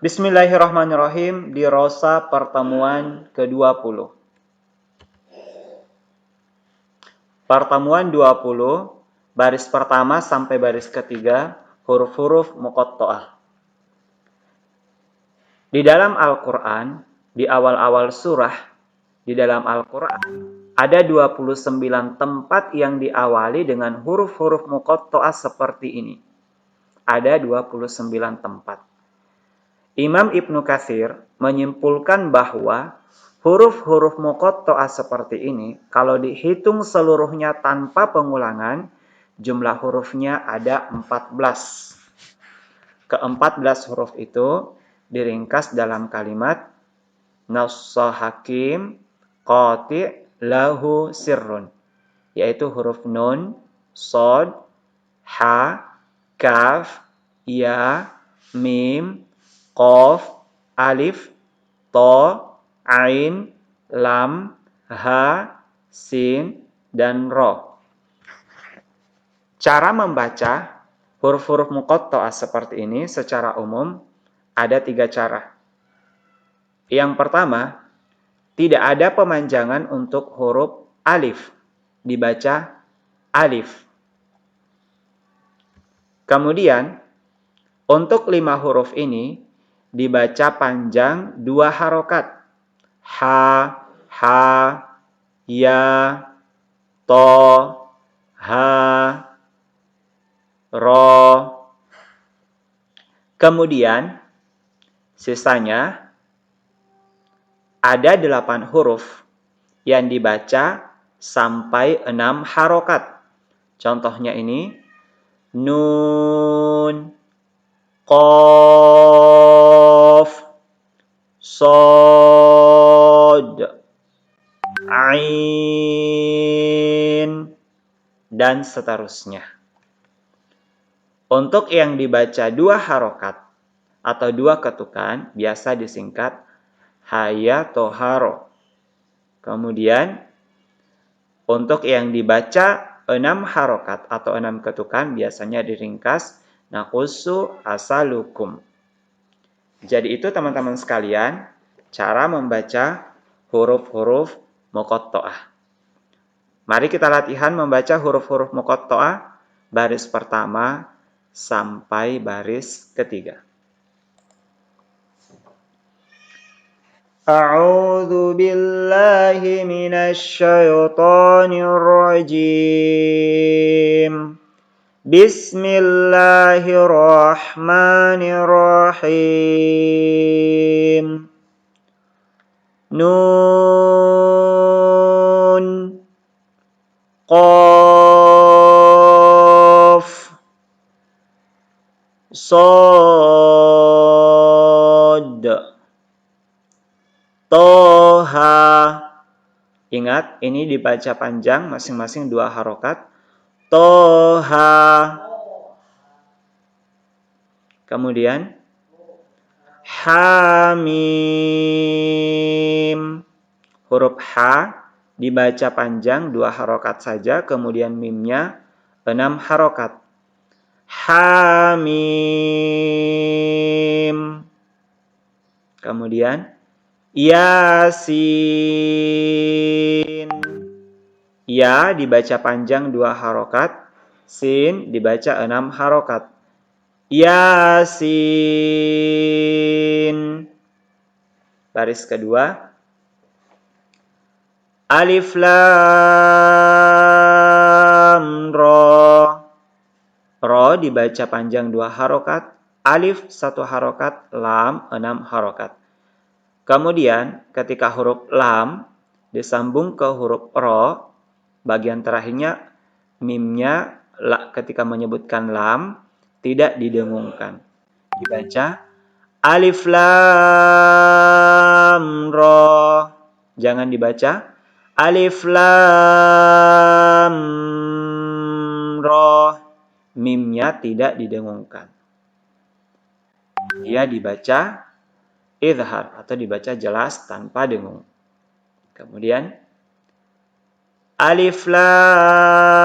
Bismillahirrahmanirrahim. Di rosa pertemuan ke-20. Pertemuan 20, baris pertama sampai baris ketiga, huruf-huruf muqatta'ah. Di dalam Al-Quran, di awal-awal surah, di dalam Al-Quran, ada 29 tempat yang diawali dengan huruf-huruf muqatta'ah seperti ini. Ada 29 tempat. Imam Ibnu Katsir menyimpulkan bahwa huruf-huruf muqatta'ah seperti ini, kalau dihitung seluruhnya tanpa pengulangan, jumlah hurufnya ada 14. Ke-14 huruf itu diringkas dalam kalimat Nassa hakim qati' lahu sirrun, yaitu huruf nun, shad, ha, kaf, ya, mim, qaf, alif, ta, ain, lam, ha, sin, dan ro. Cara membaca huruf-huruf muqatta'ah seperti ini secara umum ada 3 cara. Yang pertama, tidak ada pemanjangan untuk huruf alif, dibaca alif. Kemudian, untuk 5 huruf ini dibaca panjang 2 harokat. Ha, ha, ya, to, ha, ro. Kemudian, sisanya ada 8 huruf yang dibaca sampai 6 harokat. Contohnya ini, nun, qaf, shad, ain, dan seterusnya. Untuk yang dibaca 2 harokat atau 2 ketukan, biasa disingkat hayatoharo. Kemudian, untuk yang dibaca 6 harokat atau 6 ketukan, biasanya diringkas naqusu asalukum. Jadi itu teman-teman sekalian, cara membaca huruf-huruf muqatta'ah. Mari kita latihan membaca huruf-huruf muqatta'ah baris pertama sampai baris ketiga. A'udzu billahi minasy syaithanir rajim. Bismillahirrahmanirrahim. Nun, qaf, shad, toha. Ingat, ini dibaca panjang, masing-masing 2 harokat. Toha. Kemudian, hamim. Huruf H dibaca panjang 2 harokat saja, kemudian mimnya 6 harokat. Hamim. Kemudian, yasin. Ya dibaca panjang 2 harokat, sin dibaca 6 harokat. Yasin. Baris kedua, alif lam ra. Ra dibaca panjang 2 harokat, alif 1 harokat, lam 6 harokat. Kemudian ketika huruf lam disambung ke huruf ra, bagian terakhirnya mimnya ketika menyebutkan lam tidak didengungkan. Dibaca alif lam ra. Jangan dibaca alif lam ra. Mimnya tidak didengungkan. Dia dibaca idhar atau dibaca jelas tanpa dengung. Kemudian alif lam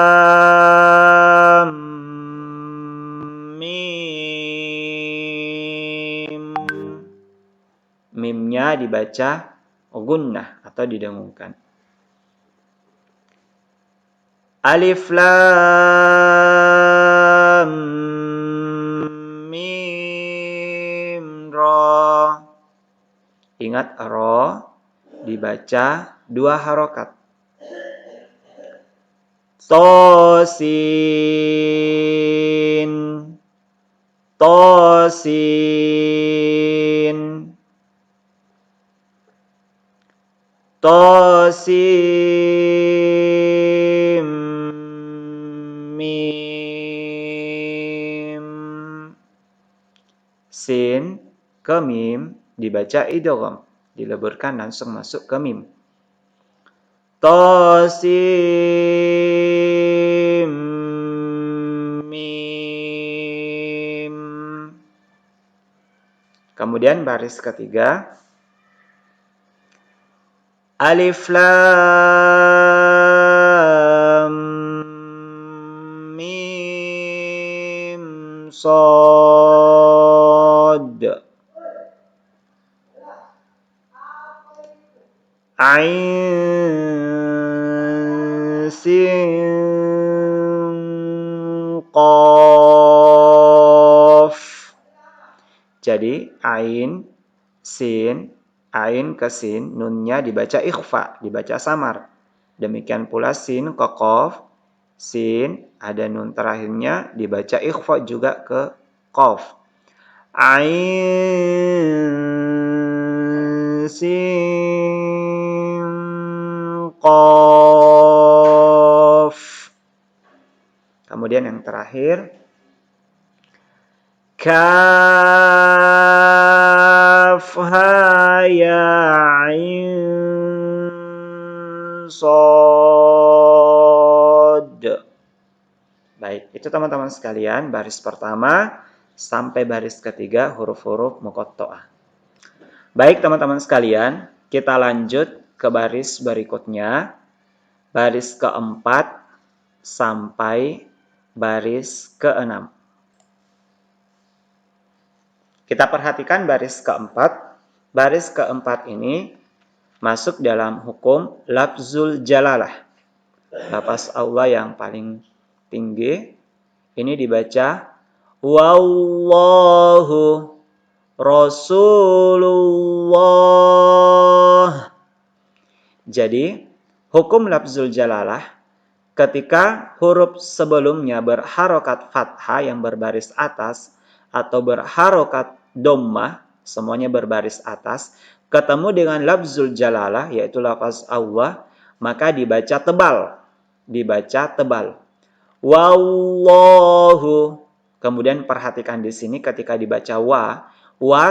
mim. maka dibaca gunnah atau didengungkan. Alif lam mim ra. Ingat ra dibaca 2 harokat. Tosin, tosin, tosim, mim. Sin ke mim dibaca idgham, dileburkan langsung masuk ke mim. Tosim, mim. Kemudian baris ketiga. Alif lam mim sad. Ain sin qaf. Jadi ain sin, ain ke sin, nunnya dibaca ikhfa, dibaca samar. Demikian pula sin ke qaf, sin ada nun terakhirnya dibaca ikhfa juga ke qaf. Ain sin qaf. Kemudian yang terakhir kaf ha ya ain sad. Baik, itu teman-teman sekalian baris pertama sampai baris ketiga huruf-huruf muqatta'ah. Baik teman-teman sekalian, kita lanjut ke baris berikutnya. Baris keempat sampai baris keenam. Kita perhatikan baris keempat. Baris keempat ini masuk dalam hukum lafzul jalalah. Lafaz Allah yang paling tinggi. Ini dibaca wallahu rasulullah. Jadi, hukum lafzul jalalah ketika huruf sebelumnya berharokat fathah yang berbaris atas atau berharokat dhammah, semuanya berbaris atas, ketemu dengan lafzul jalalah yaitu lafaz Allah, maka dibaca tebal. Dibaca tebal. Wallahu. Kemudian perhatikan di sini ketika dibaca wa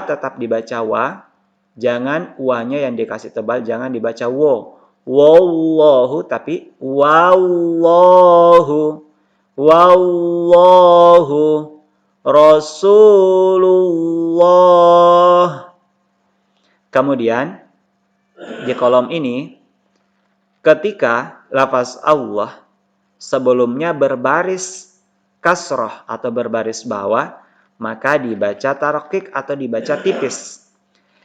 tetap dibaca wa. Jangan wa-nya yang dikasih tebal, jangan dibaca wo. Wallahu tapi wallahu. Wallahu rasulullah. Kemudian di kolom ini ketika lafaz Allah sebelumnya berbaris kasroh atau berbaris bawah, maka dibaca tarqiq atau dibaca tipis.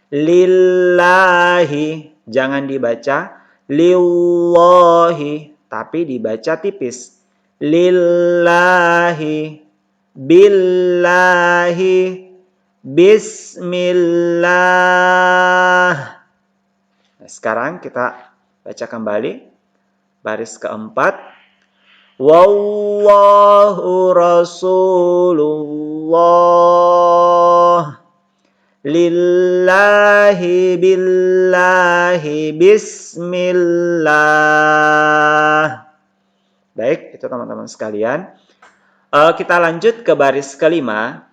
Lillahi, jangan dibaca lillahi, tapi dibaca tipis. Lillahi, billahi, bismillah. Nah, sekarang kita baca kembali baris keempat. Wallahu rasulullah. Lillahi billahi bismillah. Baik, itu teman-teman sekalian. Kita lanjut ke baris kelima.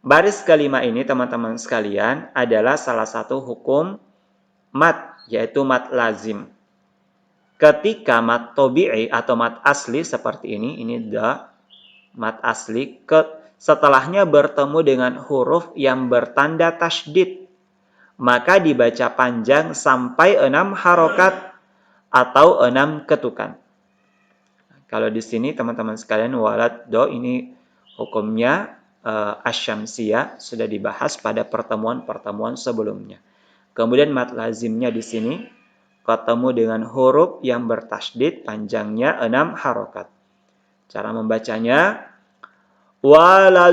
Baris kelima ini teman-teman sekalian adalah salah satu hukum mat, yaitu mat lazim. Ketika mat tobi'i atau mat asli seperti ini da, mat asli, setelahnya bertemu dengan huruf yang bertanda tasydid, maka dibaca panjang sampai 6 harokat atau 6 ketukan. Kalau di sini teman-teman sekalian walad do ini hukumnya asyamsiyah sudah dibahas pada pertemuan-pertemuan sebelumnya. Kemudian mat lazimnya di sini ketemu dengan huruf yang bertasydid panjangnya 6 harokat. Cara membacanya waladdallin.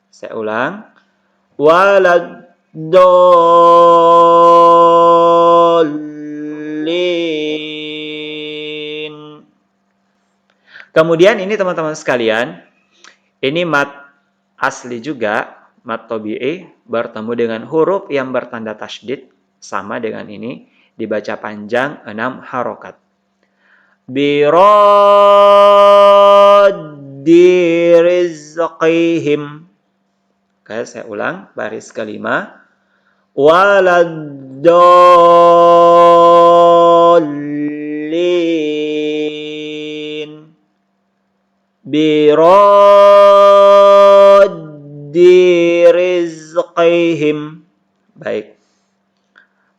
Saya ulang. Waladdallin. Kemudian ini teman-teman sekalian, ini mat asli juga, mat tabi'i bertemu dengan huruf yang bertanda tasydid sama dengan ini, dibaca panjang 6 harokat. Biraddi rizqihim. Oke, saya ulang baris kelima. Waladdallin. Biraddi rizqihim. Baik.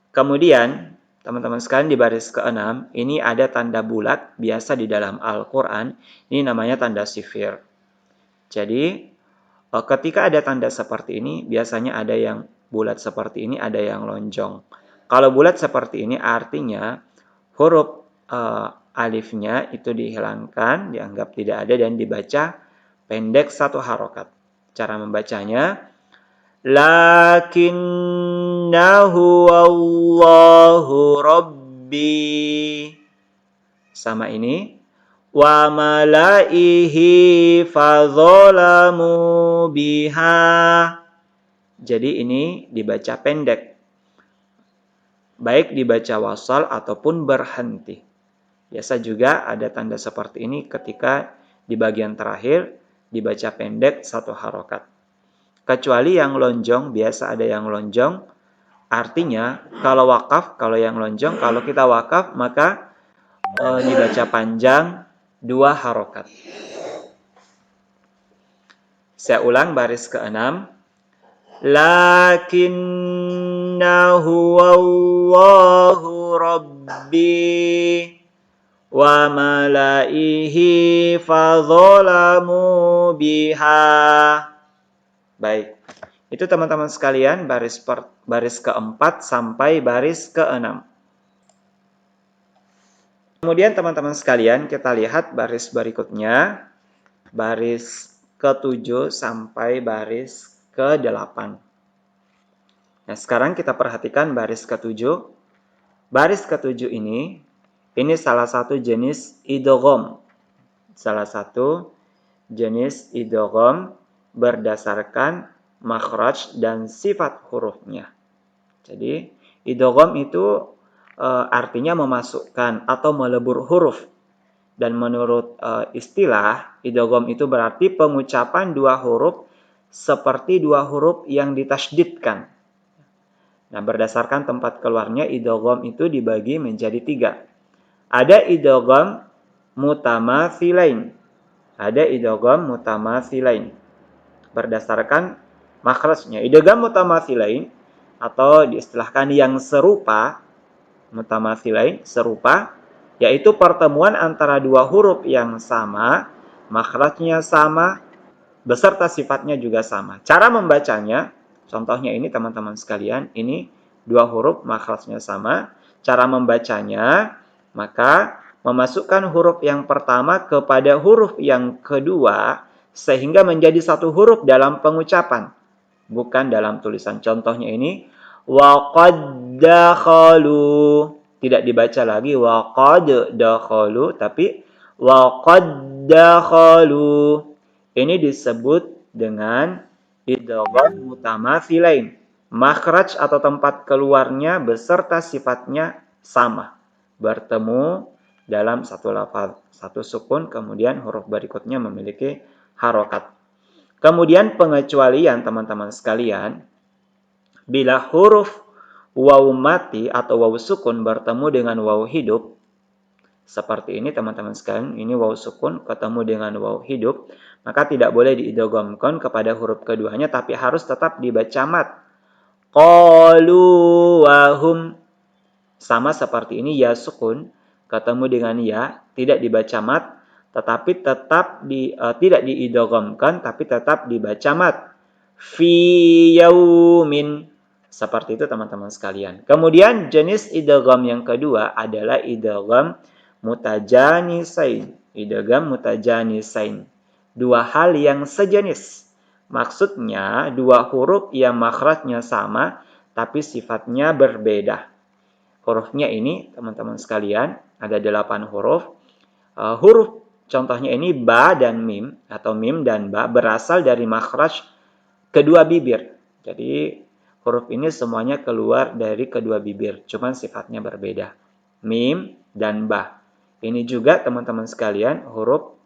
Kemudian, teman-teman sekalian di baris ke-6, ini ada tanda bulat biasa di dalam Al-Quran. Ini namanya tanda sifir. Jadi, ketika ada tanda seperti ini, biasanya ada yang bulat seperti ini, ada yang lonjong. Kalau bulat seperti ini, artinya huruf alifnya itu dihilangkan, dianggap tidak ada, dan dibaca pendek 1 harokat. Cara membacanya, lakinnahu Allahu Rabbi. Sama ini. Wa malaihi fadzalamu biha. Jadi ini dibaca pendek. Baik dibaca wasal ataupun berhenti. Biasa juga ada tanda seperti ini ketika di bagian terakhir dibaca pendek 1 harokat. Kecuali yang lonjong, biasa ada yang lonjong. Artinya, kalau wakaf, kalau yang lonjong, kalau kita wakaf, maka dibaca panjang 2 harokat. Saya ulang baris ke-6. Lakinnahu Allahu Rabbi wa malaihi fadzalamu biha. Baik, itu teman-teman sekalian baris ke-4 sampai baris ke-6. Kemudian teman-teman sekalian kita lihat baris berikutnya, baris ke-7 sampai baris ke-8. Nah sekarang kita perhatikan baris ke-7. Baris ke-7 ini salah satu jenis idgham. Salah satu jenis idgham berdasarkan makhraj dan sifat hurufnya. Jadi idgham itu artinya memasukkan atau melebur huruf. Dan menurut istilah idgham itu berarti pengucapan 2 huruf seperti 2 huruf yang ditasydidkan. Nah, berdasarkan tempat keluarnya idgham itu dibagi menjadi 3. Ada idgham mutamatsilain. Ada idgham mutamatsilain. Berdasarkan makhrajnya. Idgham mutamatsilain atau diistilahkan yang serupa, mutamatsilain serupa, yaitu pertemuan antara 2 huruf yang sama, makhrajnya sama, beserta sifatnya juga sama. Cara membacanya, contohnya ini teman-teman sekalian, ini 2 huruf makhrajnya sama. Cara membacanya, maka memasukkan huruf yang pertama kepada huruf yang kedua, sehingga menjadi 1 huruf dalam pengucapan, bukan dalam tulisan. Contohnya ini, waqad dakhalu. Tidak dibaca lagi waqad dakhalu, tapi waqad dakhalu. Ini disebut dengan idgham mutamatsilain. Makhraj atau tempat keluarnya beserta sifatnya sama. Bertemu dalam 1 lafaz, 1 sukun, kemudian huruf berikutnya memiliki harokat. Kemudian pengecualian teman-teman sekalian, bila huruf waw mati atau waw sukun bertemu dengan waw hidup, seperti ini teman-teman sekalian, ini waw sukun ketemu dengan waw hidup, maka tidak boleh diidghamkan kepada huruf keduanya, tapi harus tetap dibaca mat. Qalu wahum. Sama seperti ini, ya sukun ketemu dengan ya, tidak dibaca mat, tetapi tetap tidak diidghamkan, tapi tetap dibaca mat. Fi yaumin. Seperti itu teman-teman sekalian. Kemudian jenis idgham yang kedua adalah idgham mutajanisain. Idgham mutajanisain. Dua hal yang sejenis. Maksudnya dua huruf yang makhrajnya sama tapi sifatnya berbeda. Hurufnya ini teman-teman sekalian ada 8 huruf. Huruf contohnya ini ba dan mim atau mim dan ba berasal dari makhraj kedua bibir. Jadi huruf ini semuanya keluar dari kedua bibir, cuman sifatnya berbeda. Mim dan ba. Ini juga teman-teman sekalian huruf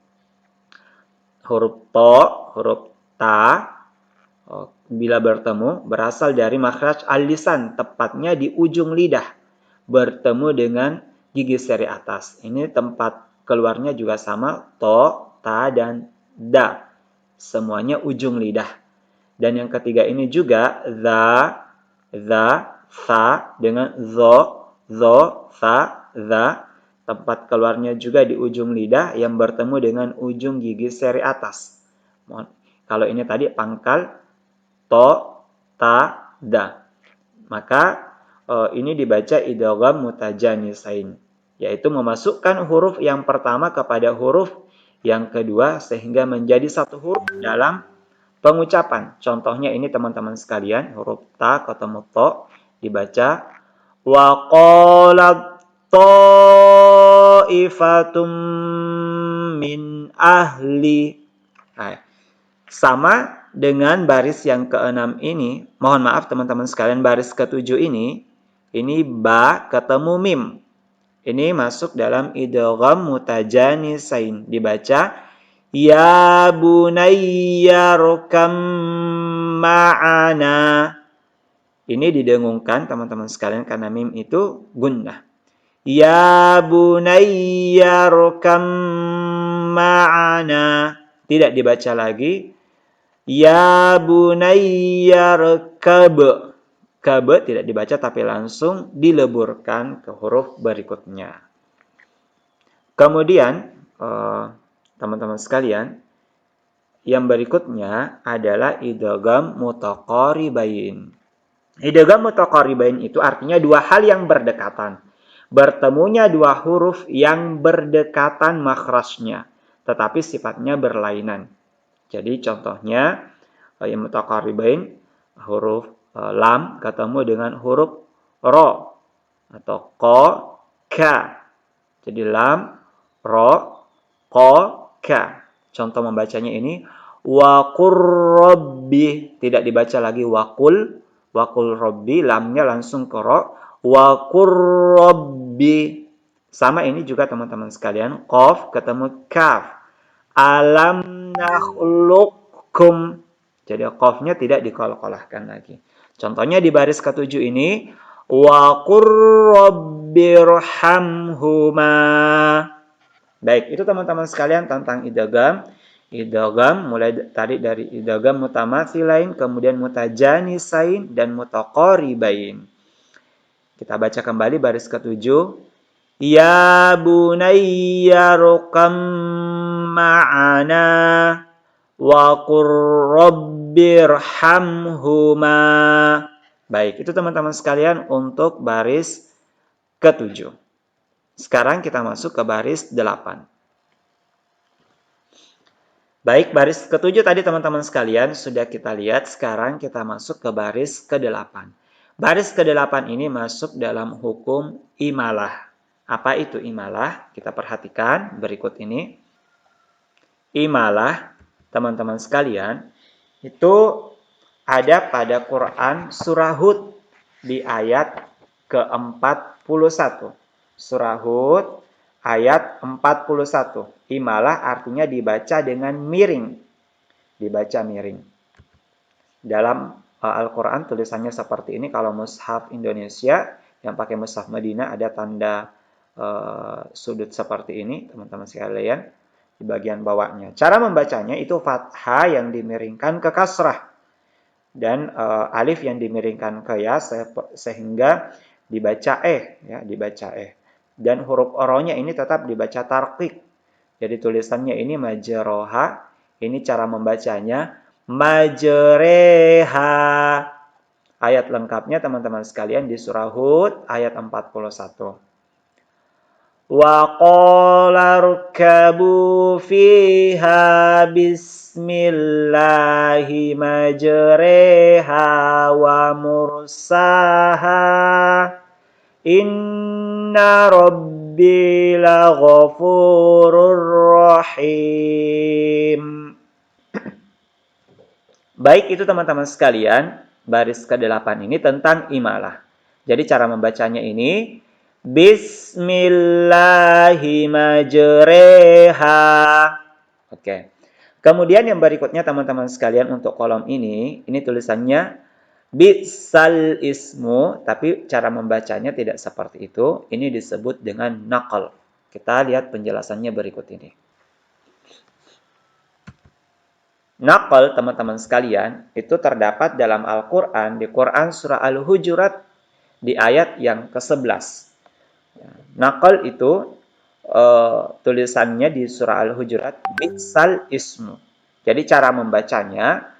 to, huruf ta bila bertemu berasal dari makhraj al-lisan, tepatnya di ujung lidah, bertemu dengan gigi seri atas. Ini tempat keluarnya juga sama, to, ta, dan da. Semuanya ujung lidah. Dan yang ketiga ini juga za, sa dengan zo, sa, za. Tempat keluarnya juga di ujung lidah yang bertemu dengan ujung gigi seri atas. Kalau ini tadi pangkal to, ta, da. Maka ini dibaca idgham mutajanisain, yaitu memasukkan huruf yang pertama kepada huruf yang kedua sehingga menjadi satu huruf dalam pengucapan. Contohnya ini teman-teman sekalian, huruf ta ketemu to dibaca wa qalat ta'ifatum min ahli. Nah, sama dengan baris yang keenam ini, mohon maaf teman-teman sekalian, baris ketujuh ini ba ketemu mim. Ini masuk dalam idgham mutajanisain, dibaca ya bunayya rukam ma'ana. Ini didengungkan teman-teman sekalian karena mim itu gunnah. Ya bunayya rukam ma'ana. Tidak dibaca lagi. Ya bunayya rkab. Kab tidak dibaca tapi langsung dileburkan ke huruf berikutnya. Kemudian teman-teman sekalian, yang berikutnya adalah idgham mutaqaribain. Idgham mutaqaribain itu artinya dua hal yang berdekatan. Bertemunya dua huruf yang berdekatan makhrajnya, tetapi sifatnya berlainan. Jadi contohnya yang mutaqaribain, huruf lam ketemu dengan huruf ro atau ko, ka. Jadi lam, ro, ko, ka. Contoh membacanya ini waqur rabbi, tidak dibaca lagi waqul rabbi, lamnya langsung ke ro, waqur rabbi. Sama ini juga teman-teman sekalian, qaf ketemu kaf. Alam nakhluqkum. Jadi qafnya tidak diqalqalahkan lagi. Contohnya di baris ketujuh ini waqur rabbirhamhuma. Baik, itu teman-teman sekalian tentang idgham. Idgham mulai tadi dari idgham mutamatsilain, kemudian mutajanisain dan mutaqaribain. Kita baca kembali baris ketujuh. Ya bunayya rukam ma'ana wa qur rabbirhamhuma. Baik, itu teman-teman sekalian untuk baris ketujuh. Sekarang kita masuk ke baris 8. Baik, baris ketujuh tadi teman-teman sekalian sudah kita lihat. Sekarang kita masuk ke baris ke-8. Baris ke-8 ini masuk dalam hukum imalah. Apa itu imalah? Kita perhatikan berikut ini. Imalah, teman-teman sekalian, itu ada pada Quran surah Hud di ayat ke-41. Surah Hud ayat 41. Imalah artinya dibaca dengan miring. Dibaca miring. Dalam Al-Quran tulisannya seperti ini. Kalau mushaf Indonesia yang pakai mushaf Madinah ada tanda sudut seperti ini, teman-teman sekalian, di bagian bawahnya. Cara membacanya itu fathah yang dimiringkan ke kasrah dan alif yang dimiringkan ke ya sehingga dibaca ya, dibaca. Dan huruf oronya ini tetap dibaca tarqiq. Jadi tulisannya ini majroha. Ini cara membacanya majreha. Ayat lengkapnya teman-teman sekalian di surah Hud ayat 41. Wa qala rkabu fiha bismillahi majreha wa mursaha inna rabbi laghafurur rahim. Baik, itu teman-teman sekalian, baris ke-8 ini tentang imalah. Jadi cara membacanya ini bismillahi majreha. Oke. Kemudian yang berikutnya teman-teman sekalian untuk kolom ini tulisannya bisal ismu, tapi cara membacanya tidak seperti itu. Ini disebut dengan naqal. Kita lihat penjelasannya berikut ini. Naqal, teman-teman sekalian, itu terdapat dalam Al-Quran, di Quran surah Al-Hujurat, di ayat yang ke-11. Naqal itu tulisannya di surah Al-Hujurat, bisal ismu. Jadi cara membacanya,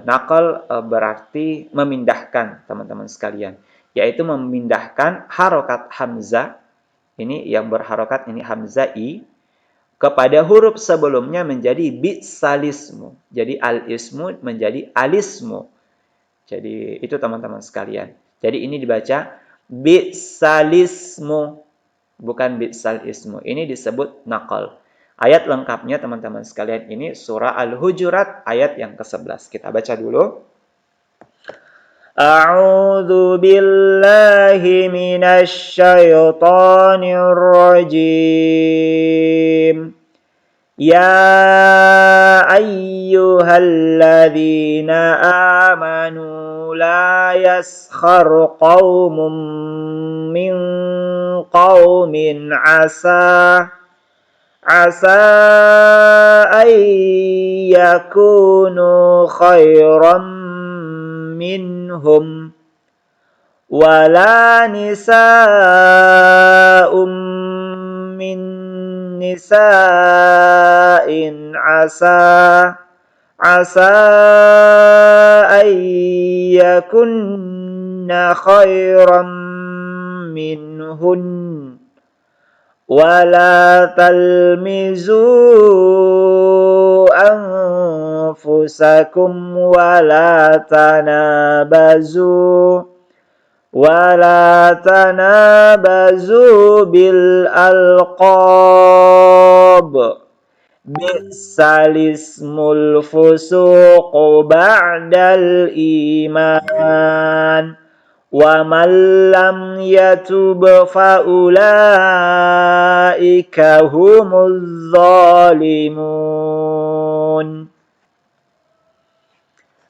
naqal berarti memindahkan, teman-teman sekalian. Yaitu memindahkan harokat hamzah, ini yang berharokat ini hamzah i, kepada huruf sebelumnya menjadi bisalismu. Jadi al-ismu menjadi alismu. Jadi itu teman-teman sekalian. Jadi ini dibaca bisalismu, bukan bisalismu. Ini disebut naqal. Ayat lengkapnya teman-teman sekalian ini surah Al-Hujurat ayat yang ke-11. Kita baca dulu. A'udzu billahi minasy syaithanir rajim. Ya ayyuhalladzina amanu la yaskhar qaumun min qaumin asa ay yakunu khairan minhum wala nisa'um min nisa'in asa ay yakunna khairan minhun wala talmizu anfusakum wala tanabazu bil alqab bi'salismul fusuq ba'dal iman wa man lam yatub fa ulaika humuz zalimun.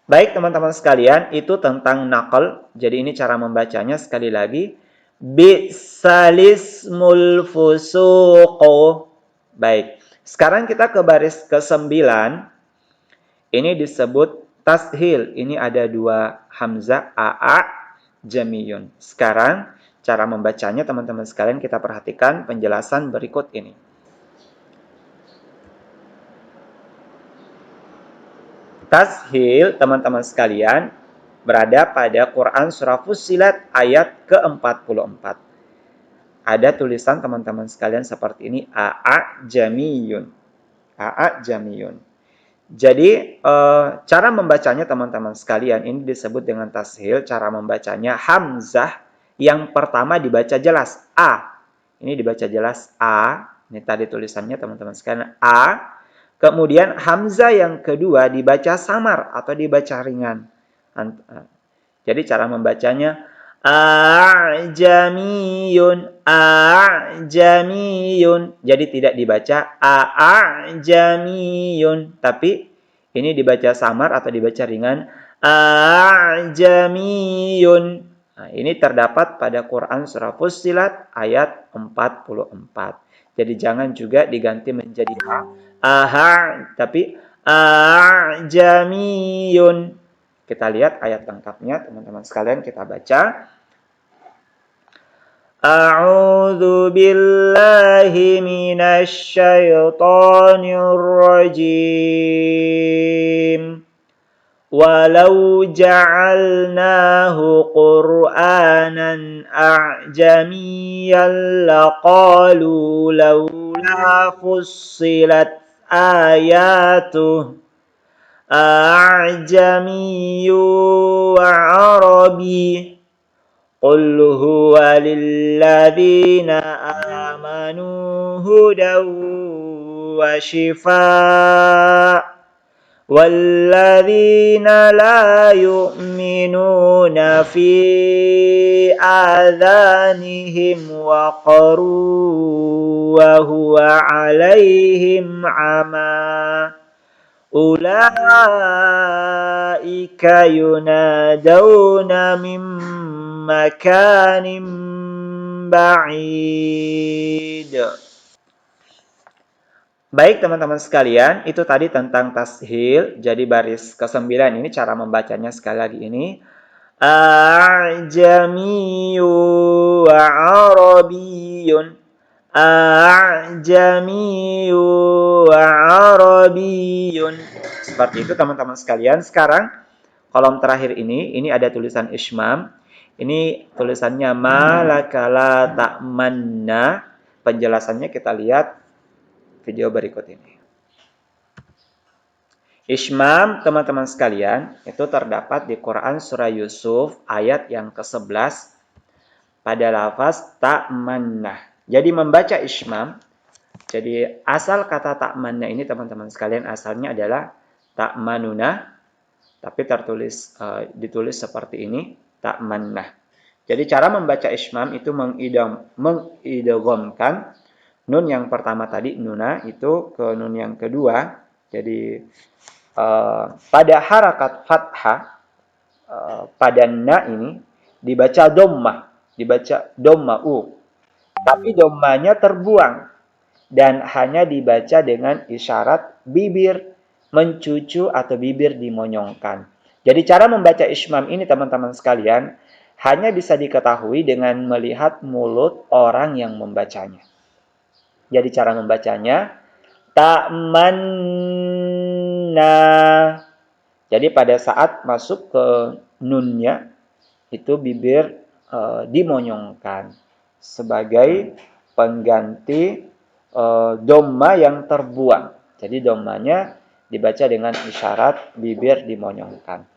Baik teman-teman sekalian, itu tentang naqal. Jadi ini cara membacanya sekali lagi. Bi'salismul fusuqo. Baik, sekarang kita ke baris ke-9. Ini disebut tashil. Ini ada dua hamzah, a'a, jamiyun. Sekarang cara membacanya teman-teman sekalian kita perhatikan penjelasan berikut ini. Tashil, teman-teman sekalian, berada pada Quran surah Fussilat ayat ke-44. Ada tulisan teman-teman sekalian seperti ini, a'a jamiyun. A'a jamiyun. Jadi cara membacanya teman-teman sekalian ini disebut dengan tashil. Cara membacanya hamzah yang pertama dibaca jelas a. Ini dibaca jelas a. Ini tadi tulisannya teman-teman sekalian a. Kemudian hamzah yang kedua dibaca samar atau dibaca ringan. Jadi cara membacanya a'jamiyun, a'jamiyun. Jadi tidak dibaca a'jamiyun, tapi ini dibaca samar atau dibaca ringan a'jamiyun. Nah, ini terdapat pada Quran surah Fussilat ayat 44. Jadi jangan juga diganti menjadi tapi a'jamiyun. Kita lihat ayat lengkapnya teman-teman sekalian, kita baca. A'udzu billahi minasy syaithanir rajim. Walau ja'alnahu Qur'anan a'jamiyyan laqalu laula fussilat ayatuh a'jamiyyu wa 'arabi qul huwa lilladzina amanu hudaw wa shifaa والذين لا يؤمنون في آذانهم وقر وهو عليهم عمى أولئك ينادون من مكان بعيد. Baik teman-teman sekalian, itu tadi tentang tashil. Jadi baris ke-9 ini cara membacanya sekali lagi ini. A'jamiyyu wa arabiyun. A'jamiyyu wa arabiyun. Seperti itu teman-teman sekalian. Sekarang kolom terakhir ini ada tulisan ismam. Ini tulisannya malakala ta'manna. Penjelasannya kita lihat video berikut ini. Ismam, teman-teman sekalian, itu terdapat di Quran Surah Yusuf ayat yang ke-11 pada lafaz ta'manna. Jadi membaca ismam, jadi asal kata ta'manna ini teman-teman sekalian asalnya adalah ta'manuna, tapi ditulis seperti ini, ta'manna. Jadi cara membaca ismam itu mengidghamkan nun yang pertama tadi, nuna, itu ke nun yang kedua. Jadi pada harakat fathah, pada na ini dibaca dhammah u. Tapi dhammahnya terbuang dan hanya dibaca dengan isyarat bibir mencucu atau bibir dimonyongkan. Jadi cara membaca ismam ini teman-teman sekalian hanya bisa diketahui dengan melihat mulut orang yang membacanya. Jadi cara membacanya ta'manna. Jadi pada saat masuk ke nunnya itu bibir dimonyongkan sebagai pengganti dhamma yang terbuang. Jadi dhammanya dibaca dengan isyarat bibir dimonyongkan.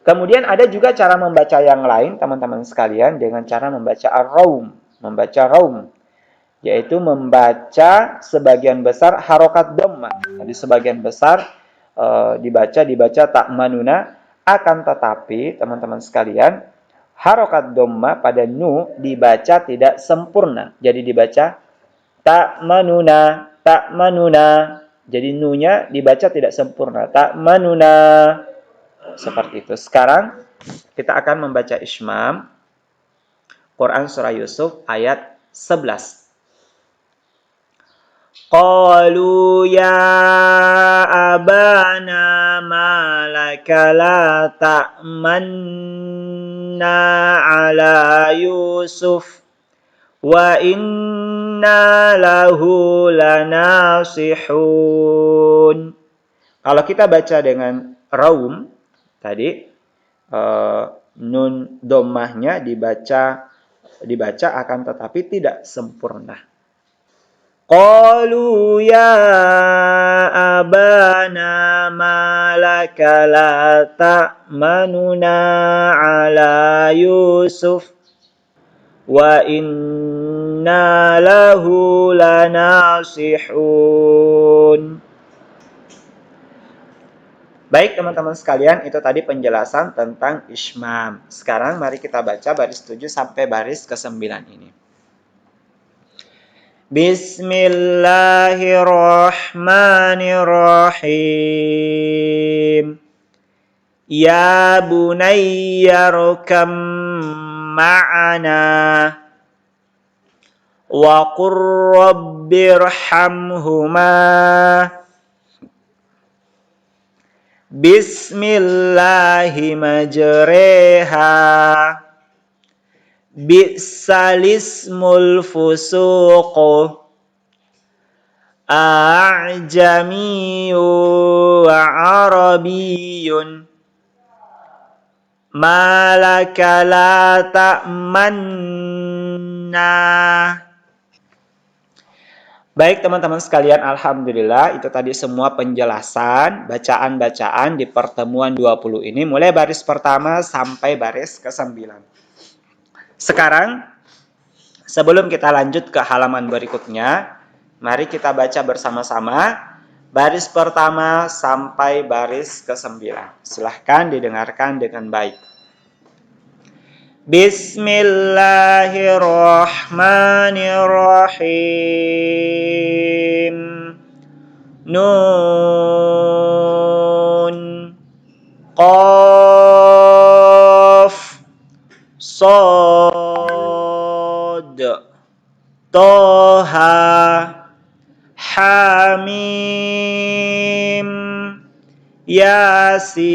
Kemudian ada juga cara membaca yang lain teman-teman sekalian dengan cara membaca ar-raum, membaca raum, yaitu membaca sebagian besar harokat dhammah. Jadi sebagian besar dibaca ta'manuna, akan tetapi teman-teman sekalian harokat dhammah pada nu dibaca tidak sempurna. Jadi dibaca ta'manuna. Jadi nunya dibaca tidak sempurna. Ta'manuna. Seperti itu. Sekarang kita akan membaca ismam Quran Surah Yusuf ayat 11. Qalu ya abana ma laka la ta'manna ala Yusuf wa inna lahu lanasihun. Kalau kita baca dengan raum tadi nun dhammahnya dibaca akan tetapi tidak sempurna. Qalu ya abana ma laka la ta'manuna ala Yusuf wa inna lahu lanasihun. Baik teman-teman sekalian, itu tadi penjelasan tentang ismam. Sekarang mari kita baca baris 7 sampai baris ke-9 ini. Bismillahirrahmanirrahim. Ya bunayya rukam ma'ana wa qur rabbirhamhuma Bismillahi majreha Bi'salismul fusuqu a'jamiyyu wa arabiyyun malaka la ta'manna. Baik teman-teman sekalian, alhamdulillah itu tadi semua penjelasan bacaan-bacaan di pertemuan 20 ini mulai baris pertama sampai baris ke-9. Sekarang sebelum kita lanjut ke halaman berikutnya, mari kita baca bersama-sama baris pertama sampai baris ke-9. Silahkan didengarkan dengan baik. Bismillahirrahmanirrahim. Nun, Qaf, Shad, Toha, Hamim, Yasin,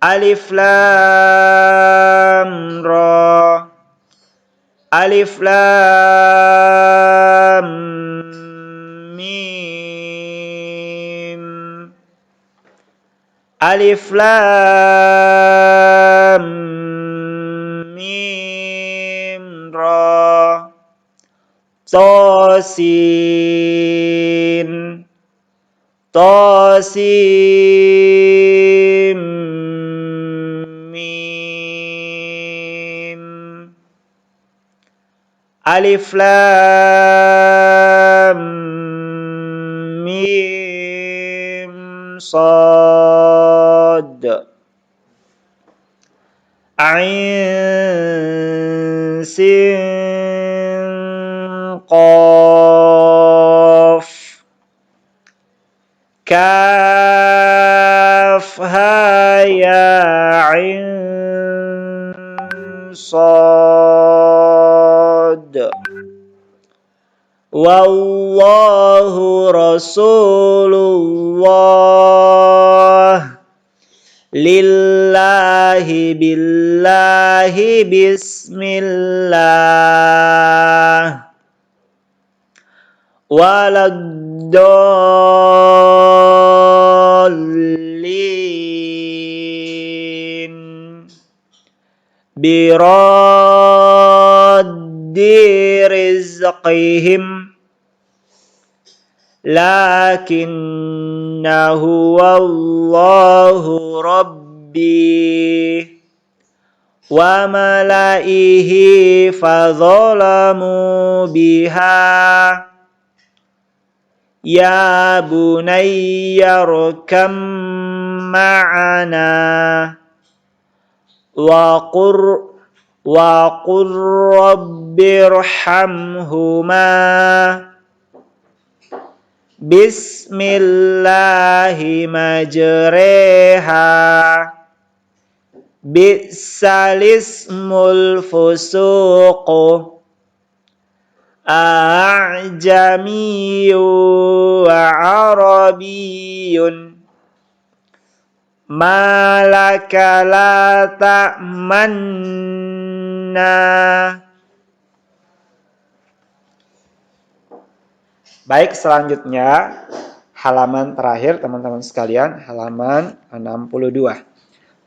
Alif Lam Ra, Alif Lam Mim, Alif Lam Mim Ra, Tosin, Tosim Mim, Alif Lam Mim Shad, Ain Sin Qaf, Kaf Ha Ya Ain Shad, Wallahu Rasulullah, Lillahi billahi bismillah, waladdallin, biraddi rizqihim, lakinnahu wallahu rabbi wa malaihi fadzalamu biha, ya bunayya rkam ma'ana wa qur rabbirhamhuma bismillahi majreha, bi'salismul fusuqu a'jamiyyu wa arabiyyun malaka la ta'manna. Baik, selanjutnya halaman terakhir teman-teman sekalian, halaman 62.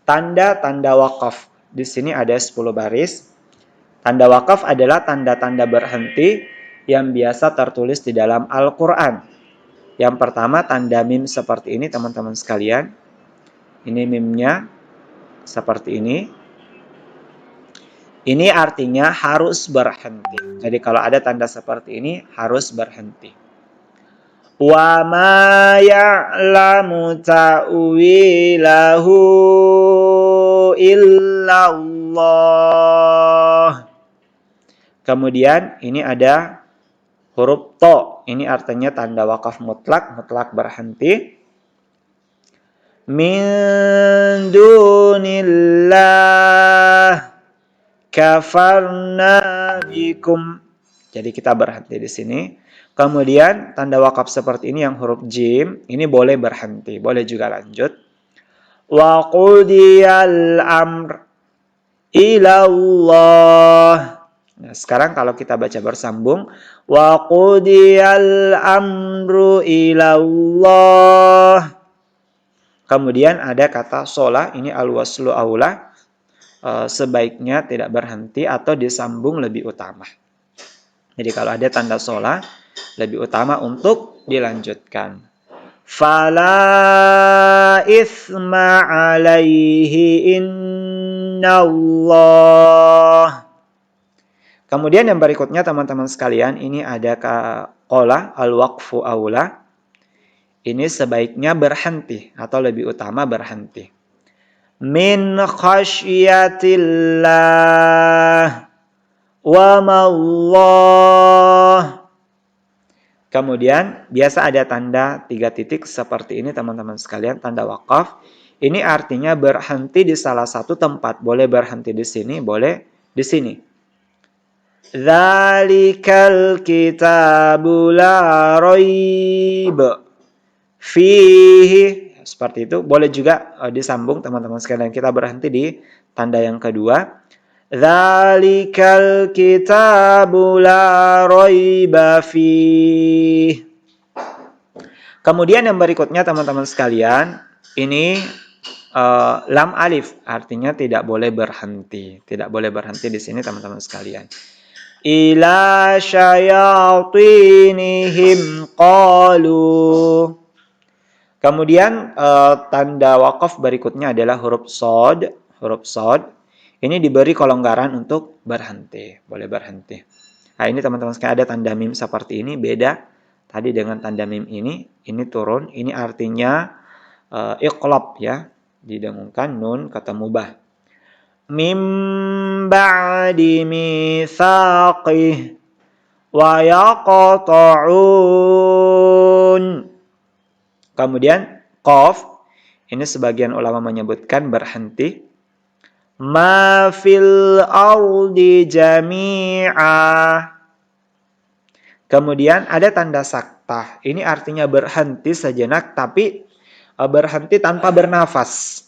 Tanda-tanda wakaf. Di sini ada 10 baris. Tanda wakaf adalah tanda-tanda berhenti yang biasa tertulis di dalam Al-Quran. Yang pertama tanda mim seperti ini teman-teman sekalian. Ini mimnya seperti ini. Ini artinya harus berhenti. Jadi kalau ada tanda seperti ini harus berhenti. Wa ma ya'lamu ta'wilahu illallah. Kemudian ini ada huruf to. Ini artinya tanda wakaf mutlak, mutlak berhenti. Min dunillah kafarna bikum. Jadi kita berhenti di sini. Kemudian tanda wakaf seperti ini yang huruf jim, ini boleh berhenti, boleh juga lanjut. Wa qudiyal amr ilallah. Nah, sekarang kalau kita baca bersambung, wa qudiyal amru ilallah. Kemudian ada kata sholah, ini al-waslu aula, sebaiknya tidak berhenti atau disambung lebih utama. Jadi kalau ada tanda sholah, lebih utama untuk dilanjutkan. Fala isma alaihi innallah. Kemudian yang berikutnya teman-teman sekalian, ini ada qala al-waqfu aula. Ini sebaiknya berhenti atau lebih utama berhenti. Min khasyiatillah wa mallah. Kemudian biasa ada tanda 3 titik seperti ini teman-teman sekalian, tanda waqaf. Ini artinya berhenti di salah satu tempat. Boleh berhenti di sini, boleh di sini. Dzalikal kitabu la raib fihi. Seperti itu. Boleh juga disambung teman-teman sekalian. Kita berhenti di tanda yang kedua. Dzalikal kitabu la raiba fihi. Kemudian yang berikutnya teman-teman sekalian, ini lam alif, artinya tidak boleh berhenti. Tidak boleh berhenti di sini teman-teman sekalian. Ila syayatinihim qalu. Kemudian tanda waqaf berikutnya adalah huruf shad. Huruf shad ini diberi kelonggaran untuk berhenti. Boleh berhenti. Nah ini teman-teman sekalian ada tanda mim seperti ini. Beda tadi dengan tanda mim ini. Ini turun. Ini artinya iqlab ya. Didengungkan nun ketemu bah. Mim ba'di mitsaqih wa yaqta'un. Kemudian qaf, ini sebagian ulama menyebutkan berhenti. Ma fil ardi jami'a. Kemudian ada tanda saktah. Ini artinya berhenti sejenak tapi berhenti tanpa bernafas.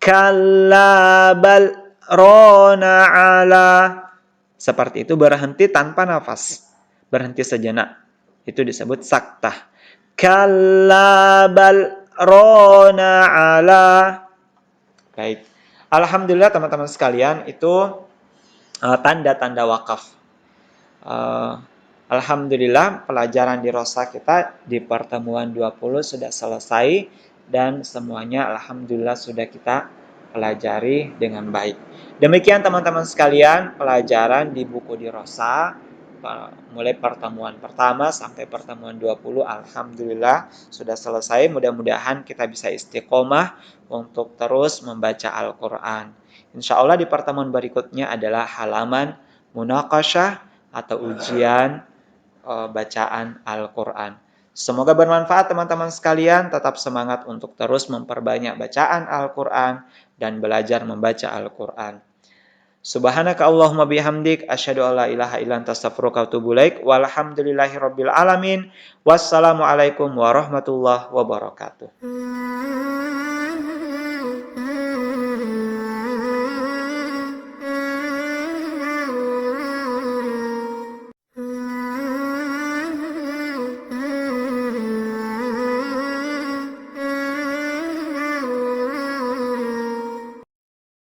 Kalla bal rona ala. Seperti itu, berhenti tanpa nafas. Berhenti sejenak. Itu disebut saktah. Kalla bal rona ala. Baik. Alhamdulillah teman-teman sekalian, itu tanda-tanda wakaf. Alhamdulillah pelajaran di Rosa kita di pertemuan 20 sudah selesai. Dan semuanya alhamdulillah sudah kita pelajari dengan baik. Demikian teman-teman sekalian pelajaran di buku di Rosa. Mulai pertemuan pertama sampai pertemuan 20 alhamdulillah sudah selesai. Mudah-mudahan kita bisa istiqomah untuk terus membaca Al-Quran. Insya Allah di pertemuan berikutnya adalah halaman munaqasyah atau ujian bacaan Al-Quran. Semoga bermanfaat teman-teman sekalian, tetap semangat untuk terus memperbanyak bacaan Al-Quran dan belajar membaca Al-Quran. Subhanaka Allahumma bihamdik, asyhadu an la ilaha illa anta astaghfiruka wa atubu ilaik. Walhamdulillahirabbil alamin. Wassalamualaikum warahmatullahi wabarakatuh.